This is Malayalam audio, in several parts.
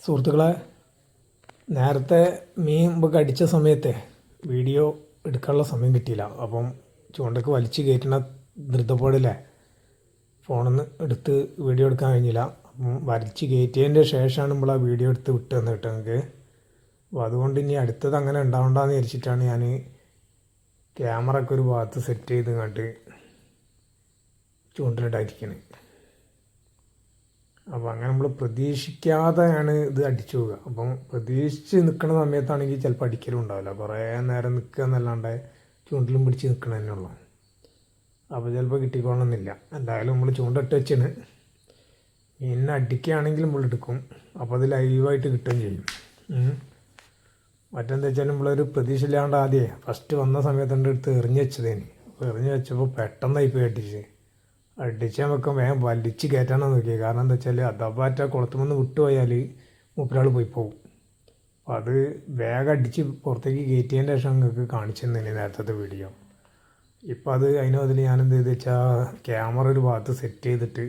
സുഹൃത്തുക്കളെ, നേരത്തെ മീൻ നമുക്ക് അടിച്ച സമയത്തെ വീഡിയോ എടുക്കാനുള്ള സമയം കിട്ടിയില്ല. അപ്പം ചൂണ്ടക്ക് വലിച്ച് കയറ്റുന്ന ധൃതപ്പാടില്ലേ ഫോണിൽ നിന്ന് എടുത്ത് വീഡിയോ എടുക്കാൻ കഴിഞ്ഞില്ല. അപ്പം വലിച്ച് കയറ്റിയതിൻ്റെ ശേഷമാണ് നമ്മൾ ആ വീഡിയോ എടുത്ത് വിട്ട് തന്നു കേട്ടോ നിങ്ങൾക്ക്. അപ്പോൾ അതുകൊണ്ട് ഇനി അടുത്തത് അങ്ങനെ ഉണ്ടാവണ്ടെന്ന് വിചാരിച്ചിട്ടാണ് ഞാൻ ക്യാമറ ഒക്കെ ഒരു ഭാഗത്ത് സെറ്റ് ചെയ്ത് കണ്ട് ചൂണ്ടലിടാതിരിക്കുന്നത്. അപ്പോൾ അങ്ങനെ നമ്മൾ പ്രതീക്ഷിക്കാതെയാണ് ഇത് അടിച്ചു പോവുക. അപ്പം പ്രതീക്ഷിച്ച് നിൽക്കുന്ന സമയത്താണെങ്കിൽ ചിലപ്പോൾ അടിക്കലും ഉണ്ടാവില്ല. കുറേ നേരം നിൽക്കുക എന്നല്ലാണ്ട് ചൂണ്ടിലും പിടിച്ച് നിൽക്കണ തന്നെ ഉള്ളൂ. അപ്പോൾ ചിലപ്പോൾ കിട്ടിക്കൊള്ളണമെന്നില്ല. എന്തായാലും നമ്മൾ ചൂണ്ടിട്ട് വെച്ചാണ് മീനിനെ അടിക്കുകയാണെങ്കിൽ നമ്മൾ എടുക്കും. അപ്പോൾ അത് ലൈവായിട്ട് കിട്ടുകയും ചെയ്യും. മറ്റെന്താ വെച്ചാൽ നമ്മളൊരു പ്രതീക്ഷ ഇല്ലാണ്ട് ആദ്യമേ ഫസ്റ്റ് വന്ന സമയത്ത് എൻ്റെ അടുത്ത് എറിഞ്ഞ് വെച്ചതേന്. അപ്പോൾ എറിഞ്ഞ് വെച്ചപ്പോൾ പെട്ടെന്നായി പോയി അടിച്ചാൽ വെക്കാൻ വേഗം വലിച്ച് കയറ്റാനാണ് നോക്കിയത്. കാരണം എന്താ വെച്ചാൽ അഥവാറ്റ കുളത്തുമെന്ന് വിട്ടുപോയാൽ മൂപ്പരാൾ പോയി പോകും. അപ്പോൾ അത് വേഗം അടിച്ച് പുറത്തേക്ക് കയറ്റിയതിൻ്റെ ശേഷം നിങ്ങൾക്ക് കാണിച്ചു തന്നെ നേരത്തെ വീഡിയോ. ഇപ്പോൾ അത് അതിന് ബദൽ ഞാൻ എന്ത് ചെയ്ത് വെച്ചാൽ ക്യാമറ ഒരു ഭാഗത്ത് സെറ്റ് ചെയ്തിട്ട്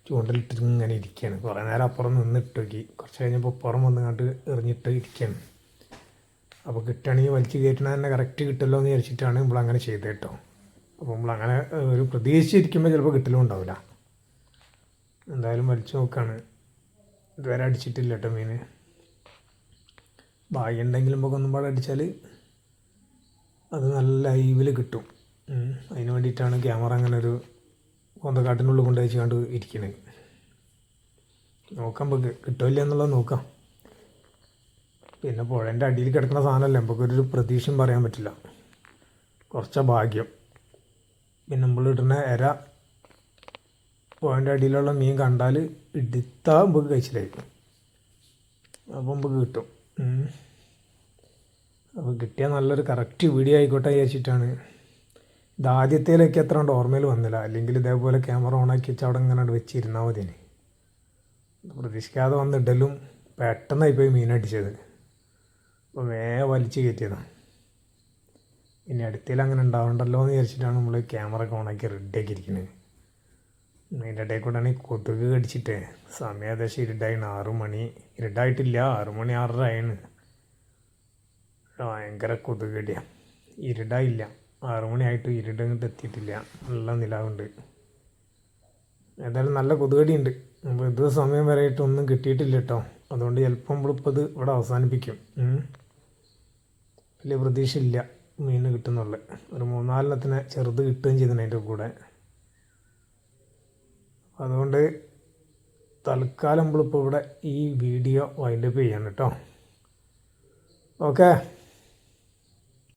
ചൂണ്ടലിട്ട് ഇങ്ങനെ ഇരിക്കുകയാണ്. കുറേ നേരം അപ്പുറം നിന്നിട്ട് നോക്കി. കുറച്ച് കഴിഞ്ഞപ്പോൾ അപ്പുറം വന്നുകൊണ്ട് എറിഞ്ഞിട്ട് ഇരിക്കുകയാണ്. അപ്പോൾ കിട്ടുകയാണെങ്കിൽ വലിച്ച് കയറ്റണ തന്നെ കറക്റ്റ് കിട്ടുമല്ലോ എന്ന് വിചാരിച്ചിട്ടാണ് നമ്മളങ്ങനെ ചെയ്തത് കേട്ടോ. അപ്പോൾ നമ്മളങ്ങനെ ഒരു പ്രതീക്ഷിച്ചിരിക്കുമ്പോൾ ചിലപ്പോൾ കിട്ടലും ഉണ്ടാവില്ല. എന്തായാലും വലിച്ചു നോക്കുകയാണ്. ഇതുവരെ അടിച്ചിട്ടില്ല കേട്ടോ മീൻ. ഭാഗ്യം ഉണ്ടെങ്കിലും നമുക്ക് ഒന്നും പാടെ അടിച്ചാൽ അത് നല്ല ലൈവിൽ കിട്ടും. അതിന് വേണ്ടിയിട്ടാണ് ക്യാമറ അങ്ങനെ ഒരു കൊന്തക്കാട്ടിനുള്ളിൽ കൊണ്ട് വെച്ചുകൊണ്ട് ഇരിക്കുന്നത്. നോക്കാം നമുക്ക് കിട്ടില്ല എന്നുള്ളത് നോക്കാം. പിന്നെ പുഴേൻ്റെ അടിയിൽ കിടക്കുന്ന സാധനമല്ലേ, നമുക്കൊരു പ്രതീക്ഷയും പറയാൻ പറ്റില്ല. കുറച്ച ഭാഗ്യം. പിന്നെ നമ്മൾ ഇടുന്ന ഇര പുഴേൻ്റെ അടിയിലുള്ള മീൻ കണ്ടാൽ എടുത്താൽ നമുക്ക് കഴിച്ചിലായിരിക്കും. അപ്പോൾ നമുക്ക് കിട്ടും. അപ്പോൾ കിട്ടിയാൽ നല്ലൊരു കറക്റ്റ് വീഡിയോ ആയിക്കോട്ടെ വിചാരിച്ചിട്ടാണ്. ഇത് ആദ്യത്തേലേക്ക് എത്ര കൊണ്ട് ഓർമ്മയിൽ വന്നില്ല. അല്ലെങ്കിൽ ഇതേപോലെ ക്യാമറ ഓണാക്കി വെച്ച് അവിടെ ഇങ്ങനെ വെച്ചിരുന്നാൽ മതി. പ്രതീക്ഷിക്കാതെ വന്നിടലും പെട്ടെന്നായിപ്പോയി മീനടിച്ചത്. അപ്പോൾ വേഗം വലിച്ച് കയറ്റിയതാണ്. ഇനി അടുത്തതിൽ അങ്ങനെ ഉണ്ടാവണ്ടല്ലോ എന്ന് വിചാരിച്ചിട്ടാണ് നമ്മൾ ക്യാമറ ഒക്കെ ഓണാക്കി റെഡിയാക്കി ഇരിക്കുന്നത്. അതിൻ്റെ ഇടയിൽ കൂടെയാണ് ഈ കൊതുക് കടിച്ചിട്ട് സമയം ഏകദേശം ഇരുട്ടായിണ്. 6 മണി ഇരുട്ടായിട്ടില്ല, 6 മണി 6:30 ആയിണ്. ഭയങ്കര കൊതുക് കടിയാണ്. ഇരുടായില്ല, 6 മണിയായിട്ട് ഇരുടങ്ങോട്ട് എത്തിയിട്ടില്ല. നല്ല നിലാവുണ്ട്. ഏതായാലും നല്ല കൊതുകടിയുണ്ട്. അപ്പോൾ ഇത് സമയം വരെയായിട്ട് ഒന്നും കിട്ടിയിട്ടില്ല കേട്ടോ. അതുകൊണ്ട് ചിലപ്പോൾ നമ്മളിപ്പോൾ ഇത് ഇവിടെ അവസാനിപ്പിക്കും. വലിയ പ്രതീക്ഷയില്ല മീൻ കിട്ടുന്നുള്ളു. ഒരു 3-4 ചെറുത് കിട്ടുകയും ചെയ്തിട്ടുണ്ട് അതിൻ്റെ കൂടെ. അതുകൊണ്ട് തൽക്കാലം നമ്മളിപ്പോൾ ഇവിടെ ഈ വീഡിയോ വൈൻഡപ്പ് ചെയ്യാണ് കേട്ടോ. ഓക്കെ.